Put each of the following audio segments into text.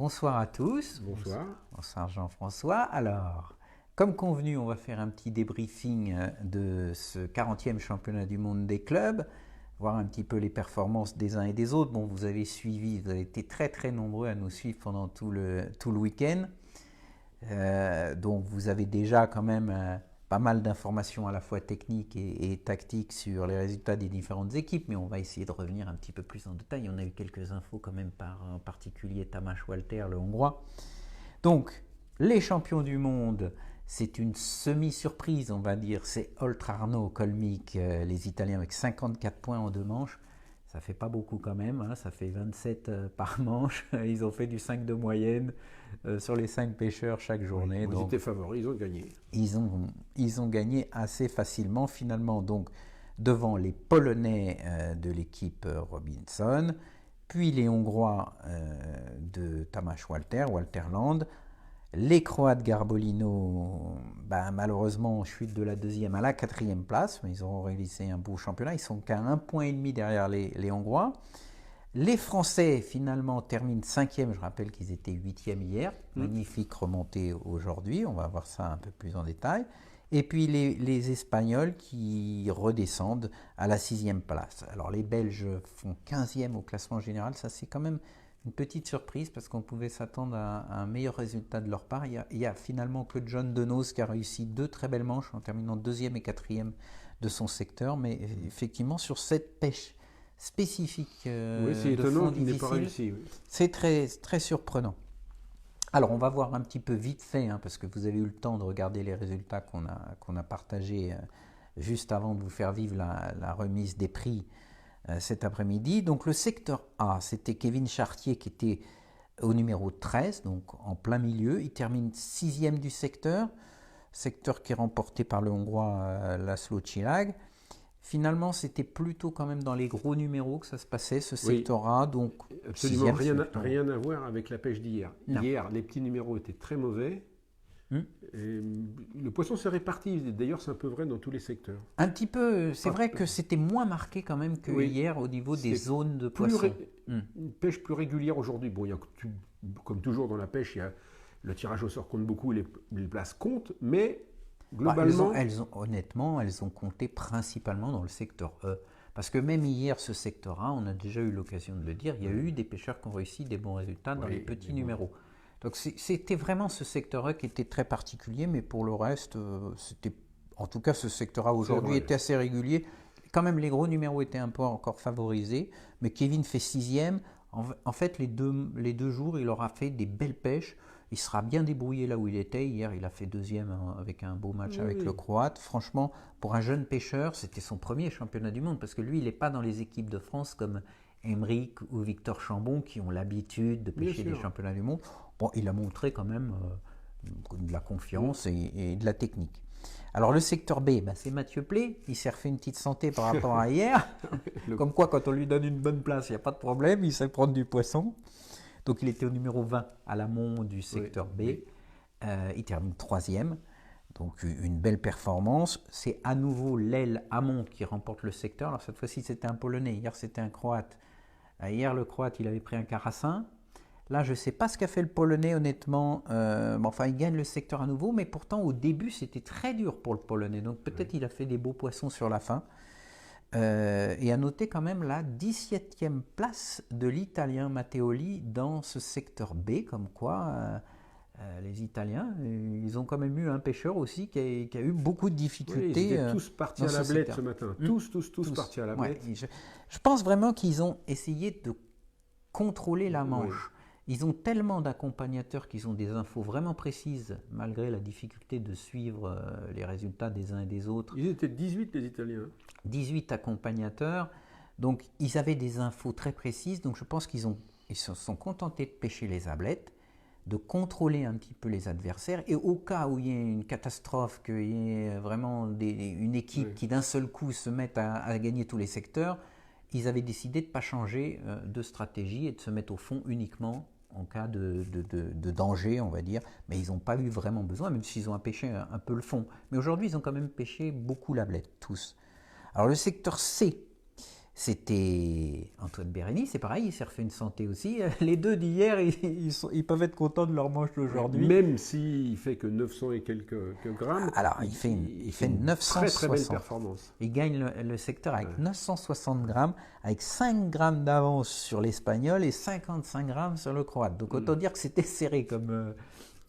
Bonsoir à tous. Bonsoir. Bonsoir Jean-François. Alors, comme convenu, on va faire un petit débriefing de ce 40e championnat du monde des clubs, voir un petit peu les performances des uns et des autres. Bon, vous avez suivi, vous avez été très très nombreux à nous suivre pendant tout le week-end. Donc vous avez déjà quand même pas mal d'informations à la fois techniques et tactiques sur les résultats des différentes équipes, mais on va essayer de revenir un petit peu plus en détail. On a eu quelques infos quand même par en particulier Tamás Walter, le Hongrois. Donc, les champions du monde, c'est une semi-surprise, on va dire. C'est Oltrarno, Kolmik, les Italiens avec 54 points en 2 manches. Ça fait pas beaucoup quand même, hein, ça fait 27 par manche. Ils ont fait du 5 de moyenne sur les 5 pêcheurs chaque journée. Oui, ils étaient favoris, ils ont gagné. Ils ont gagné assez facilement finalement, donc devant les Polonais de l'équipe Robinson, puis les Hongrois de Tamás Walter, Walterland. Les Croates Garbolino, malheureusement, chute de la 2e à la 4e place, mais ils auront réalisé un beau championnat. Ils sont qu'à 1,5 point derrière les Hongrois. Les Français, finalement, terminent 5e. Je rappelle qu'ils étaient 8e hier. Magnifique remontée aujourd'hui. On va voir ça un peu plus en détail. Et puis les Espagnols qui redescendent à la 6e place. Alors les Belges font 15e au classement général. Ça, c'est quand même une petite surprise parce qu'on pouvait s'attendre à un meilleur résultat de leur part. Il y a finalement que John Denos qui a réussi 2 très belles manches en terminant 2e et 4e de son secteur. Mais effectivement, sur cette pêche spécifique oui, c'est de étonnant fond qu'il n'ait difficile, pas réussi. Oui. c'est très, très surprenant. Alors, on va voir un petit peu vite fait, hein, parce que vous avez eu le temps de regarder les résultats qu'on a partagés juste avant de vous faire vivre la remise des prix cet après-midi. Donc le secteur A, c'était Kevin Chartier qui était au numéro 13, donc en plein milieu. Il termine 6e du secteur qui est remporté par le Hongrois Laszlo Csillag. Finalement, c'était plutôt quand même dans les gros numéros que ça se passait, ce secteur A. Donc absolument rien à voir avec la pêche d'hier. Non. Hier, les petits numéros étaient très mauvais. Et le poisson s'est réparti. D'ailleurs, c'est un peu vrai dans tous les secteurs. Un petit peu, c'est vrai que c'était moins marqué quand même que hier au niveau des zones de poissons. Une pêche plus régulière aujourd'hui. Bon, comme toujours dans la pêche, le tirage au sort compte beaucoup, les places comptent, mais globalement... Honnêtement, elles ont compté principalement dans le secteur E. Parce que même hier, ce secteur A, on a déjà eu l'occasion de le dire, il y a eu des pêcheurs qui ont réussi des bons résultats dans les petits numéros. Donc c'était vraiment ce secteur A qui était très particulier, mais pour le reste, c'était, en tout cas ce secteur A aujourd'hui était assez régulier. Quand même les gros numéros étaient un peu encore favorisés, mais Kevin fait 6e. En fait les deux jours, il aura fait des belles pêches. Il sera bien débrouillé là où il était. Hier, il a fait 2e avec un beau match avec le Croate. Franchement, pour un jeune pêcheur, c'était son premier championnat du monde, parce que lui, il n'est pas dans les équipes de France comme Emeric ou Victor Chambon qui ont l'habitude de pêcher des championnats du monde. Bon, il a montré quand même de la confiance et de la technique. Alors le secteur B, c'est Mathieu Plé, il s'est refait une petite santé par rapport à hier. Comme quoi, quand on lui donne une bonne place, il n'y a pas de problème, il sait prendre du poisson. Donc il était au numéro 20 à l'amont du secteur B. Il termine 3e. Donc une belle performance. C'est à nouveau l'aile amont qui remporte le secteur. Alors cette fois-ci, c'était un Polonais. Hier, c'était un Croate. Hier, le Croate, il avait pris un carassin. Là, je ne sais pas ce qu'a fait le Polonais, honnêtement. Il gagne le secteur à nouveau, mais pourtant, au début, c'était très dur pour le Polonais. Donc, peut-être il a fait des beaux poissons sur la fin. Et à noter quand même la 17e place de l'Italien Matteoli dans ce secteur B, comme quoi les Italiens, ils ont quand même eu un pêcheur aussi qui a eu beaucoup de difficultés. Ils étaient tous partis à la blette ce matin. Tous partis à la blette. Je pense vraiment qu'ils ont essayé de contrôler la manche. Ils ont tellement d'accompagnateurs qu'ils ont des infos vraiment précises, malgré la difficulté de suivre les résultats des uns et des autres. Ils étaient 18 les Italiens. 18 accompagnateurs, donc ils avaient des infos très précises, donc je pense qu'ils se sont contentés de pêcher les ablettes, de contrôler un petit peu les adversaires, et au cas où il y ait une catastrophe, qu'il y ait vraiment une équipe qui d'un seul coup se mette à gagner tous les secteurs, ils avaient décidé de ne pas changer de stratégie et de se mettre au fond uniquement en cas de danger, on va dire. Mais ils n'ont pas eu vraiment besoin, même s'ils ont pêché un peu le fond. Mais aujourd'hui, ils ont quand même pêché beaucoup la blette, tous. Alors le secteur C, c'était Antoine Bérény, c'est pareil, il s'est refait une santé aussi. Les deux d'hier, ils peuvent être contents de leur manche d'aujourd'hui. Même s'il fait que 900 et quelques grammes, Alors, il fait 960. Très très belle performance. Il gagne le secteur avec 960 grammes, avec 5 grammes d'avance sur l'Espagnol et 55 grammes sur le Croate. Donc autant dire que c'était serré comme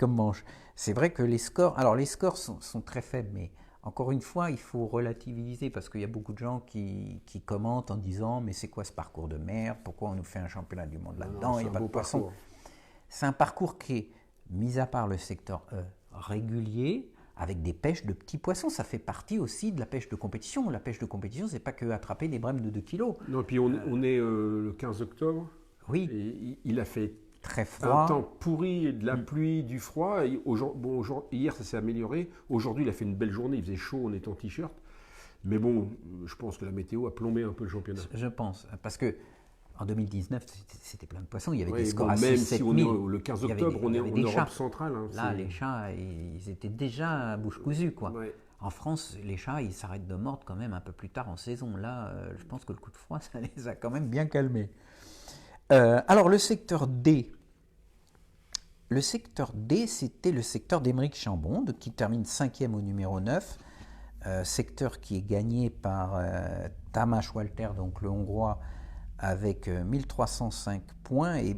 manche. C'est vrai que les scores sont très faibles, mais encore une fois, il faut relativiser parce qu'il y a beaucoup de gens qui commentent en disant mais c'est quoi ce parcours de merde? Pourquoi on nous fait un championnat du monde là-dedans? Il n'y a pas de poisson. C'est un parcours qui est, mis à part le secteur E, régulier, avec des pêches de petits poissons. Ça fait partie aussi de la pêche de compétition. La pêche de compétition, c'est pas que attraper des brèmes de 2 kilos. Non, puis on est le 15 octobre. Oui. Et il a fait très froid. Un temps pourri, de la pluie, du froid. Hier, ça s'est amélioré. Aujourd'hui, il a fait une belle journée. Il faisait chaud, on était en t-shirt. Mais bon, je pense que la météo a plombé un peu le championnat. Je pense. Parce que en 2019, c'était plein de poissons. Il y avait des scores bon, à 6 7 000. Même si on est le 15 octobre, on est en Europe centrale. Hein, là, les chats, ils étaient déjà à bouche cousue, quoi. Ouais. En France, les chats, ils s'arrêtent de mordre quand même un peu plus tard en saison. Là, je pense que le coup de froid, ça les a quand même bien calmés. Alors, le secteur D. Le secteur D, c'était le secteur d'Émeric Chambon, qui termine 5e au numéro 9. Secteur qui est gagné par Tamás Walter, donc le Hongrois, avec 1305 points et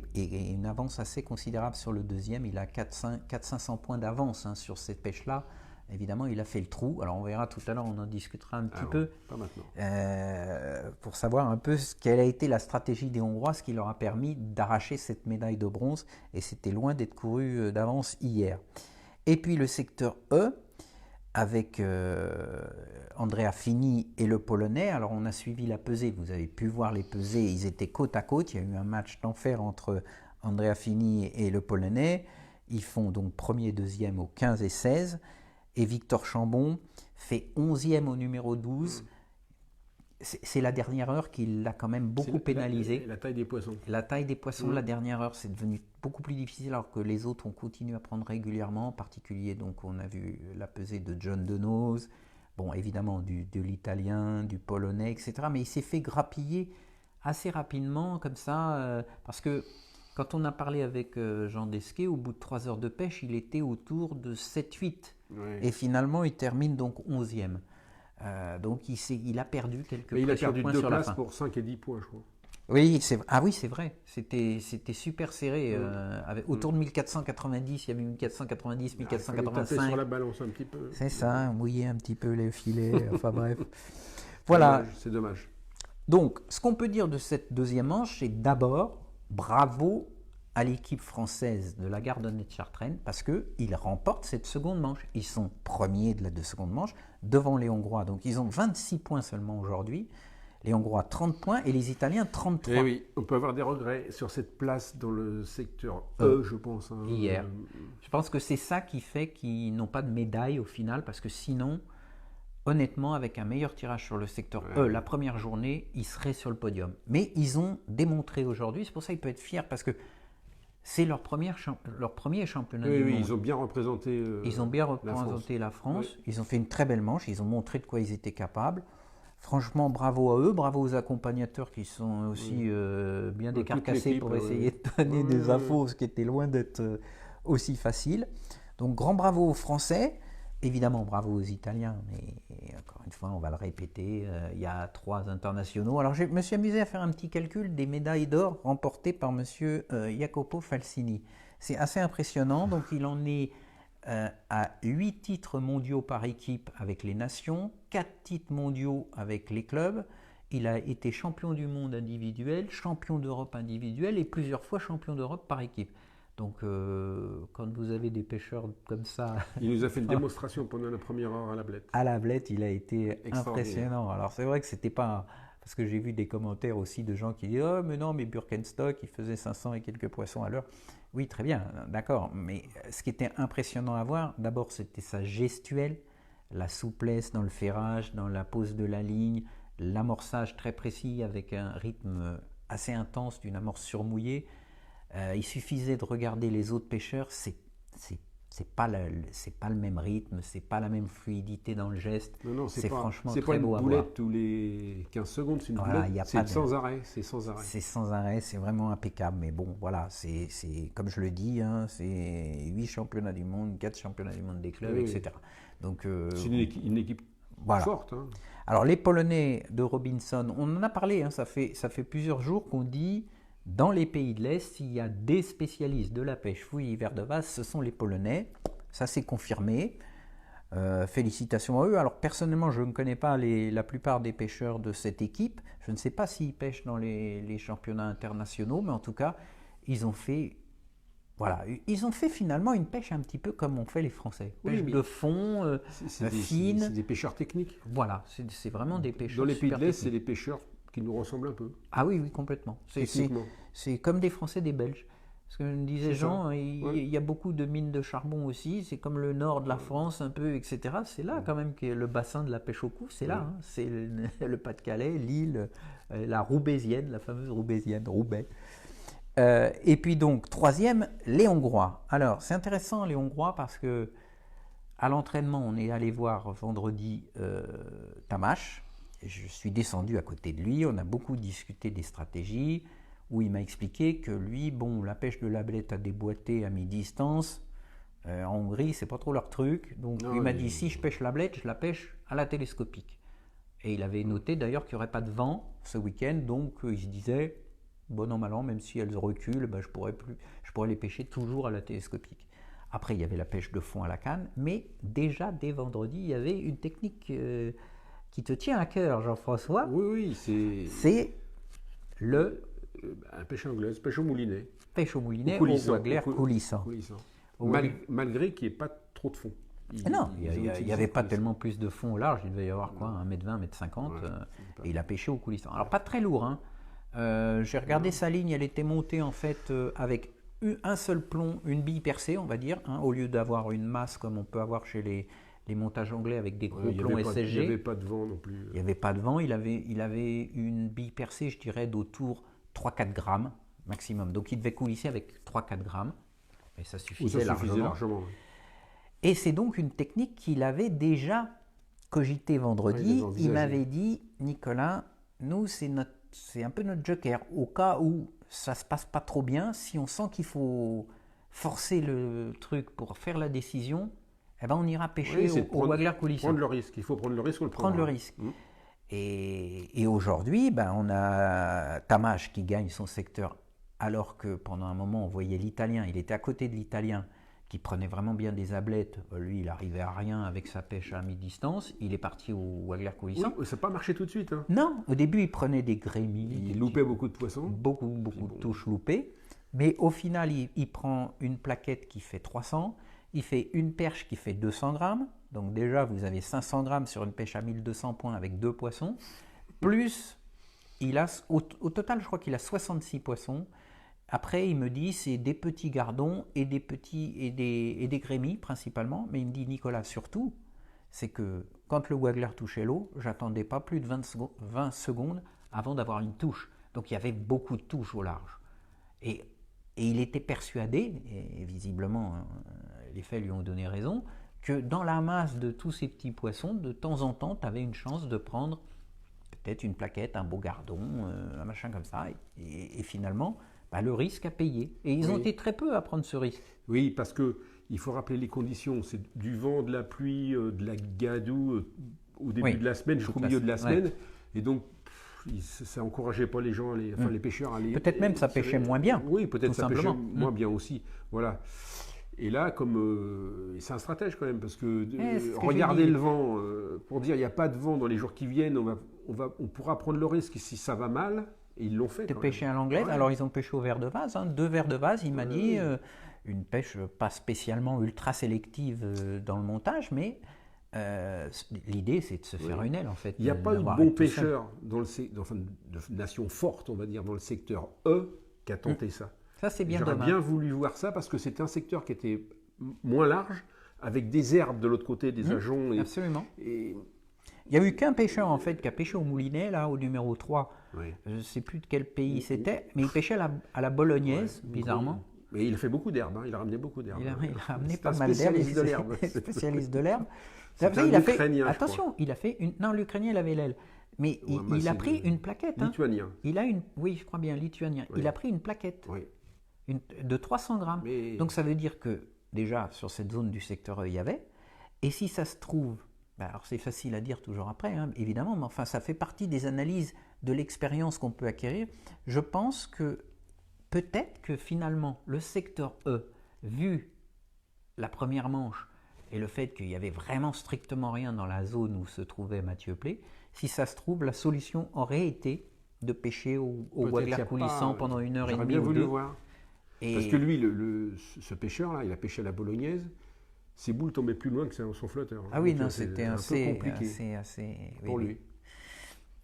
une avance assez considérable sur le deuxième. Il a 400-500 points d'avance sur cette pêche-là. Évidemment, il a fait le trou. Alors, on verra tout à l'heure, on en discutera un petit peu. Pas maintenant. Pour savoir un peu quelle a été la stratégie des Hongrois, ce qui leur a permis d'arracher cette médaille de bronze. Et c'était loin d'être couru d'avance hier. Et puis, le secteur E, avec Andrea Fini et le Polonais. Alors, on a suivi la pesée. Vous avez pu voir les pesées. Ils étaient côte à côte. Il y a eu un match d'enfer entre Andrea Fini et le Polonais. Ils font donc premier et deuxième au 15 et 16. Et Victor Chambon fait 11e au numéro 12. C'est la dernière heure qui l'a quand même beaucoup pénalisé. La taille des poissons. La taille des poissons, la dernière heure, c'est devenu beaucoup plus difficile alors que les autres ont continué à prendre régulièrement. En particulier, donc, on a vu la pesée de John Denoz, bon, évidemment de l'italien, du polonais, etc. Mais il s'est fait grappiller assez rapidement comme ça parce que quand on a parlé avec Jean Desquet, au bout de 3 heures de pêche, il était autour de 7-8. Ouais. Et finalement, il termine donc 11e. Donc, il a perdu quelques points. Il a perdu 2 places pour 5 et 10 points, je crois. Oui, c'est vrai. C'était super serré. Autour de 1490, il y avait 1490, 1485. Il tapait sur la balance un petit peu. C'est ça, mouiller un petit peu les filets. Enfin bref. Voilà. C'est dommage. Donc, ce qu'on peut dire de cette deuxième manche, c'est d'abord bravo à l'équipe française de la Gardonnay de Chartraine parce qu'ils remportent cette seconde manche. Ils sont premiers de la seconde manche devant les Hongrois. Donc ils ont 26 points seulement aujourd'hui. Les Hongrois 30 points et les Italiens 33. Et oui, on peut avoir des regrets sur cette place dans le secteur E, je pense. Hein. Hier. Je pense que c'est ça qui fait qu'ils n'ont pas de médaille au final parce que sinon, honnêtement, avec un meilleur tirage sur le secteur E, la première journée, ils seraient sur le podium. Mais ils ont démontré aujourd'hui, c'est pour ça qu'ils peuvent être fiers parce que c'est leur premier championnat du monde. Oui, ils ont bien représenté la France. Oui. Ils ont fait une très belle manche. Ils ont montré de quoi ils étaient capables. Franchement, bravo à eux. Bravo aux accompagnateurs qui sont aussi bien décarcassés pour essayer de donner des infos, ce qui était loin d'être aussi facile. Donc, grand bravo aux Français. Évidemment, bravo aux Italiens, mais encore une fois, on va le répéter, il y a 3 internationaux. Alors, je me suis amusé à faire un petit calcul des médailles d'or remportées par M. Jacopo Falsini. C'est assez impressionnant, donc il en est à 8 titres mondiaux par équipe avec les nations, 4 titres mondiaux avec les clubs. Il a été champion du monde individuel, champion d'Europe individuel et plusieurs fois champion d'Europe par équipe. Donc, quand vous avez des pêcheurs comme ça... Il nous a fait une démonstration pendant la première heure à la Blette. À la Blette, il a été impressionnant. Alors, c'est vrai que c'était pas... Parce que j'ai vu des commentaires aussi de gens qui disent « Oh, mais non, mais Birkenstock, il faisait 500 et quelques poissons à l'heure. » Oui, très bien, d'accord. Mais ce qui était impressionnant à voir, d'abord, c'était sa gestuelle, la souplesse dans le ferrage, dans la pose de la ligne, l'amorçage très précis avec un rythme assez intense d'une amorce surmouillée. Il suffisait de regarder les autres pêcheurs, c'est c'est pas le même rythme, c'est pas la même fluidité dans le geste. Non, c'est franchement c'est très pas beau une boulette tous les 15 secondes, c'est une boulette, c'est sans arrêt. C'est sans arrêt. C'est sans arrêt, c'est vraiment impeccable. Mais bon, voilà, c'est comme je le dis, hein, c'est 8 championnats du monde, 4 championnats du monde des clubs, etc. Donc, c'est une équipe forte. Hein. Alors, les Polonais de Robinson, on en a parlé, hein, ça fait plusieurs jours qu'on dit, dans les pays de l'Est, s'il y a des spécialistes de la pêche fouille vers de vase, ce sont les Polonais. Ça, c'est confirmé. Félicitations à eux. Alors, personnellement, je ne connais pas la plupart des pêcheurs de cette équipe. Je ne sais pas s'ils pêchent dans les championnats internationaux, mais en tout cas, ils ont fait finalement une pêche un petit peu comme on fait les Français. Pêche de fond, fine. C'est des pêcheurs techniques. Voilà, c'est vraiment des pêcheurs. Dans les pays de l'Est, c'est des pêcheurs qui nous ressemblent un peu. Ah oui, complètement. C'est comme des Français, des Belges. Parce que me disait Jean, il y a beaucoup de mines de charbon aussi. C'est comme le nord de la France, un peu, etc. C'est là quand même que le bassin de la pêche au cou, c'est là. Hein. C'est le Pas-de-Calais, l'île, la Roubaisienne, la fameuse Roubaisienne, Roubaix. Et puis donc, troisième, les Hongrois. Alors, c'est intéressant, les Hongrois, parce que à l'entraînement, on est allé voir vendredi Tamás. Je suis descendu à côté de lui, on a beaucoup discuté des stratégies, où il m'a expliqué que lui, la pêche de la belette à déboîter à mi-distance, en Hongrie, c'est pas trop leur truc. Donc il m'a dit, si je pêche la belette, je la pêche à la télescopique. Et il avait noté d'ailleurs qu'il n'y aurait pas de vent ce week-end, donc il se disait, bon an, mal an, même si elles reculent, je pourrais les pêcher toujours à la télescopique. Après, il y avait la pêche de fond à la canne, mais déjà, dès vendredi, il y avait une technique qui te tient à cœur, Jean-François. Oui, c'est pêche anglaise, pêche au moulinet. Pêche au moulinet, au Wagler coulissant. Malgré qu'il n'y ait pas trop de fond. Non, il n'y avait pas tellement plus de fond au large, il devait y avoir quoi, 1m20, 1m50, et il a pêché au coulissant. Alors pas très lourd, hein. J'ai regardé sa ligne, elle était montée en fait avec un seul plomb, une bille percée, on va dire, hein, au lieu d'avoir une masse comme on peut avoir chez les montages anglais avec des gros plombs SSG. Il n'y avait pas de vent non plus. Il n'y avait pas de vent, il avait une bille percée, je dirais, d'autour 3-4 grammes maximum. Donc il devait coulisser avec 3-4 grammes, et ça suffisait largement. Et c'est donc une technique qu'il avait déjà cogité vendredi. Il m'avait dit, Nicolas, nous c'est un peu notre joker. Au cas où ça se passe pas trop bien, si on sent qu'il faut forcer le truc pour faire la décision, on ira pêcher au Wagler coulissant. Prendre le risque, il faut prendre le risque ou le prendre. Prendre le risque. Et aujourd'hui, on a Tamás qui gagne son secteur, alors que pendant un moment, on voyait l'Italien, il était à côté de l'Italien, qui prenait vraiment bien des ablettes. Lui, il n'arrivait à rien avec sa pêche à mi-distance. Il est parti au Wagler coulissant. Oui, ça n'a pas marché tout de suite. Hein. Non, au début, il prenait des grémis. Il loupait beaucoup de poissons. Beaucoup de touches loupées. Mais au final, il prend une plaquette qui fait 300. Il fait une perche qui fait 200 grammes. Donc déjà, vous avez 500 grammes sur une pêche à 1200 points avec 2 poissons. Plus, au total, je crois qu'il a 66 poissons. Après, il me dit, c'est des petits gardons et des grémis principalement. Mais il me dit, Nicolas, surtout, c'est que quand le Wagler touchait l'eau, j'attendais pas plus de 20 secondes avant d'avoir une touche. Donc il y avait beaucoup de touches au large. Et il était persuadé, et visiblement les faits lui ont donné raison, que dans la masse de tous ces petits poissons, de temps en temps, tu avais une chance de prendre peut-être une plaquette, un beau gardon, un machin comme ça. Et finalement, le risque à payer. Et ils ont été très peu à prendre ce risque. Oui, parce qu'il faut rappeler les conditions. C'est du vent, de la pluie, de la gadoue au début de la semaine jusqu'au milieu de la semaine. Et donc, ça n'encourageait pas les gens, les pêcheurs à aller. Peut-être même ça pêchait moins bien. Oui, peut-être ça pêchait moins bien aussi. Voilà. Et là, c'est un stratège quand même, parce que regarder le vent, pour dire il n'y a pas de vent dans les jours qui viennent, on pourra prendre le risque si ça va mal. Et ils l'ont fait. De pêcher à l'anglaise. Alors ils ont pêché au verre de vase, 2 verres de vase. Il m'a dit une pêche pas spécialement ultra sélective dans le montage, mais l'idée c'est de se faire une aile en fait. Il n'y a pas eu de bon pêcheur de nation forte, on va dire, dans le secteur E qui a tenté ça. Ça c'est bien dommage. J'aurais bien voulu voir ça parce que c'était un secteur qui était moins large, avec des herbes de l'autre côté, des ajoncs. Absolument. Il n'y a eu qu'un pêcheur en fait qui a pêché au moulinet, là, au numéro 3. Je ne sais plus de quel pays c'était, mais il pêchait à la bolognaise, bizarrement. Mais il a fait beaucoup d'herbe, il a ramené beaucoup d'herbe. Il a ramené pas mal d'herbe. Spécialiste de l'herbe. Spécialiste de l'herbe. C'est un Ukrainien, attention, il a fait une... Non, l'Ukrainien, il avait l'aile. Mais il a pris une plaquette. Lituanien. Oui, je crois bien, lituanien. Oui. Il a pris une plaquette de 300 grammes. Mais... Donc ça veut dire que déjà, sur cette zone du secteur E, il y avait. Et si ça se trouve, alors c'est facile à dire toujours après, évidemment, mais enfin ça fait partie des analyses de l'expérience qu'on peut acquérir. Je pense que peut-être que finalement, le secteur E, vu la première manche, et le fait qu'il y avait vraiment strictement rien dans la zone où se trouvait Mathieu Plé, si ça se trouve, la solution aurait été de pêcher au Wagler coulissant pendant 1 heure et demie. J'aurais bien voulu le voir. Et... Parce que lui, ce pêcheur-là, il a pêché à la bolognaise, ses boules tombaient plus loin que son flotteur. Ah oui, non, c'était assez compliqué pour lui.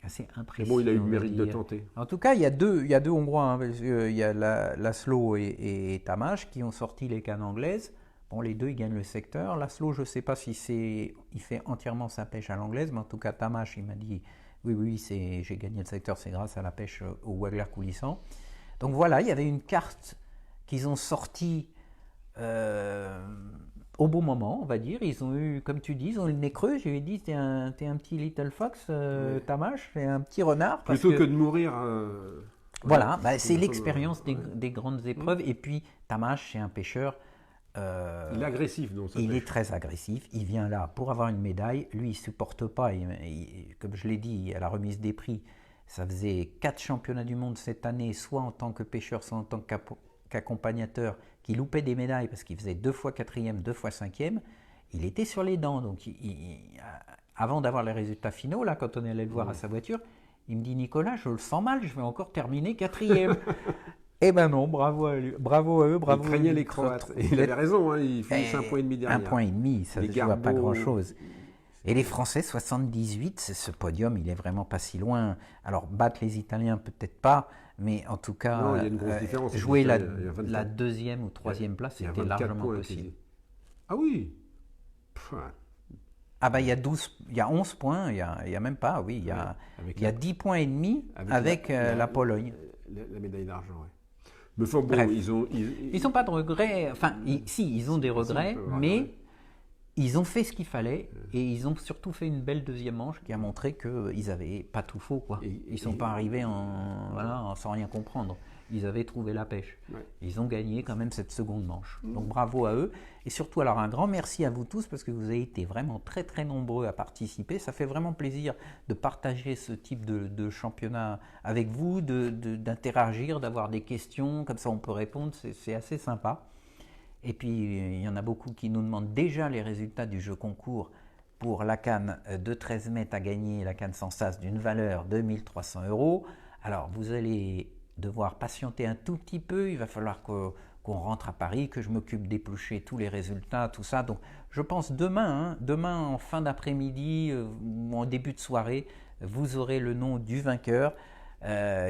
Assez impressionnant. Mais bon, il a eu le mérite de tenter. En tout cas, il y a deux Hongrois. Il y a Laszlo et Tamás qui ont sorti les cannes anglaises. Bon, les deux, ils gagnent le secteur. Laszlo, je ne sais pas si il fait entièrement sa pêche à l'anglaise, mais en tout cas, Tamás, il m'a dit oui, j'ai gagné le secteur, c'est grâce à la pêche au Wagler coulissant. Donc voilà, il y avait une carte qu'ils ont sortie au bon moment, on va dire. Ils ont eu, comme tu dis, ils ont eu le nez creux. Je lui ai dit, t'es un petit little fox, Tamás, t'es un petit renard. Plutôt que de mourir. Voilà, c'est l'expérience des grandes épreuves. Et puis, Tamás, c'est un pêcheur. Il est agressif, donc. Il est très agressif. Il vient là pour avoir une médaille. Lui, il ne supporte pas. Comme je l'ai dit à la remise des prix, ça faisait 4 championnats du monde cette année, soit en tant que pêcheur, soit en tant qu'accompagnateur, qui loupait des médailles parce qu'il faisait 2 fois 4e, 2 fois 5e. Il était sur les dents. Donc, avant d'avoir les résultats finaux, là, quand on est allé le voir à sa voiture, il me dit, Nicolas, je le sens mal, je vais encore terminer 4e. Eh ben non, bravo à eux, bravo. Il craignait les Croates. Et il avait raison, il finissait 1,5 point derrière. 1,5 point, ça ne joue à pas grand-chose. Et les Français, 78, ce podium, il est vraiment pas si loin. Alors, battre les Italiens, peut-être pas, mais en tout cas, non, il y a une grosse différence. Jouer la 2e ou 3e place, c'était largement possible. Ah oui. Ah bah il y a 11 points, il y a même pas, oui, il y a 10 points et demi avec la Pologne. La médaille d'argent, oui. Mais enfin, bon, bref, ils n'ont pas de regrets. Enfin, ils ont des regrets, mais ils ont fait ce qu'il fallait et ils ont surtout fait une belle deuxième manche qui a montré qu'ils n'avaient pas tout faux, quoi. Ils ne sont pas arrivés sans rien comprendre. Ils avaient trouvé la pêche. Ouais. Ils ont gagné quand même cette seconde manche. Donc bravo à eux. Et surtout, alors un grand merci à vous tous parce que vous avez été vraiment très très nombreux à participer. Ça fait vraiment plaisir de partager ce type de championnat avec vous, d'interagir, d'avoir des questions. Comme ça, on peut répondre. C'est assez sympa. Et puis, il y en a beaucoup qui nous demandent déjà les résultats du jeu concours pour la canne de 13 mètres à gagner, la canne sans sas d'une valeur de 1 300 €. Alors, vous allez devoir patienter un tout petit peu, il va falloir qu'on rentre à Paris, que je m'occupe d'éplucher tous les résultats, tout ça. Donc je pense demain en fin d'après-midi ou en début de soirée, vous aurez le nom du vainqueur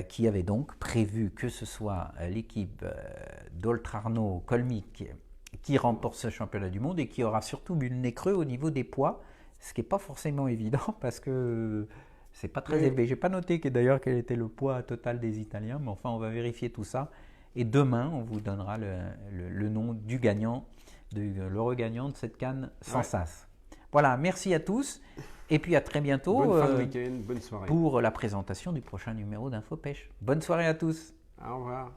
qui avait donc prévu que ce soit l'équipe d'Oltrarno Colmic qui remporte ce championnat du monde et qui aura surtout bu le nez creux au niveau des poids, ce qui n'est pas forcément évident parce que c'est pas très élevé. Je n'ai pas noté d'ailleurs quel était le poids total des Italiens, mais enfin on va vérifier tout ça. Et demain, on vous donnera le nom du gagnant, le regagnant de cette canne sans sas. Voilà, merci à tous. Et puis à très bientôt bonne fin de week-end, bonne soirée. Pour la présentation du prochain numéro d'InfoPêche. Bonne soirée à tous. Au revoir.